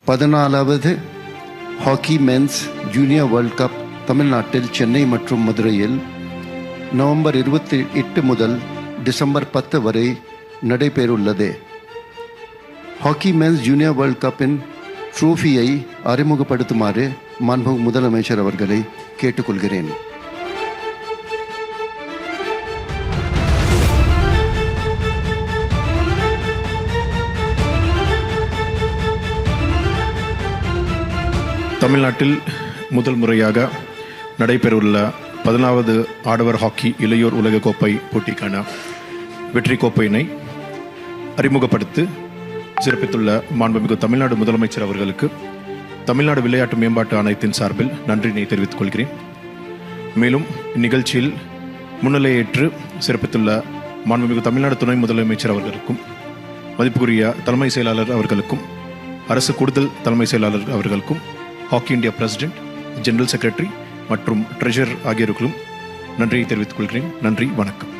14வது hockey men's junior world cup தமிழ்நாட்டில் சென்னை மற்றும் மதுரையில் நவம்பர் 28 முதல் டிசம்பர் 10 வரை நடைபெறவுள்ளது. ஹாக்கி மென்ஸ் ஜூனியர் வேர்ல்ட் கப்பின் ட்ரோஃபியை அறிமுகப்படுத்துமாறு மாண்புமிகு முதலமைச்சர் அவர்களை கேட்டுக்கொள்கிறேன். தமிழ்நாட்டில் முதல் முறையாக நடைபெறவுள்ள 14வது ஆடவர் ஹாக்கி இளையோர் உலகக்கோப்பை போட்டிக்கான வெற்றி கோப்பையினை அறிமுகப்படுத்தி சிறப்பித்துள்ள மாண்புமிகு தமிழ்நாடு முதலமைச்சர் அவர்களுக்கு தமிழ்நாடு விளையாட்டு மேம்பாட்டு ஆணையத்தின் சார்பில் நன்றியினை தெரிவித்துக் கொள்கிறேன். மேலும் இந்நிகழ்ச்சியில் முன்னிலையேற்று சிறப்பித்துள்ள மாண்புமிகு தமிழ்நாடு துணை முதலமைச்சர் அவர்களுக்கும் மதிப்புக்குரிய தலைமை செயலாளர் அவர்களுக்கும் அரசு கூடுதல் தலைமை செயலாளர் அவர்களுக்கும் hockey India president, general secretary மற்றும் ட்ரெஷரர் ஆகியோருக்கும் நன்றியை தெரிவித்துக் கொள்கிறேன். நன்றி, வணக்கம்.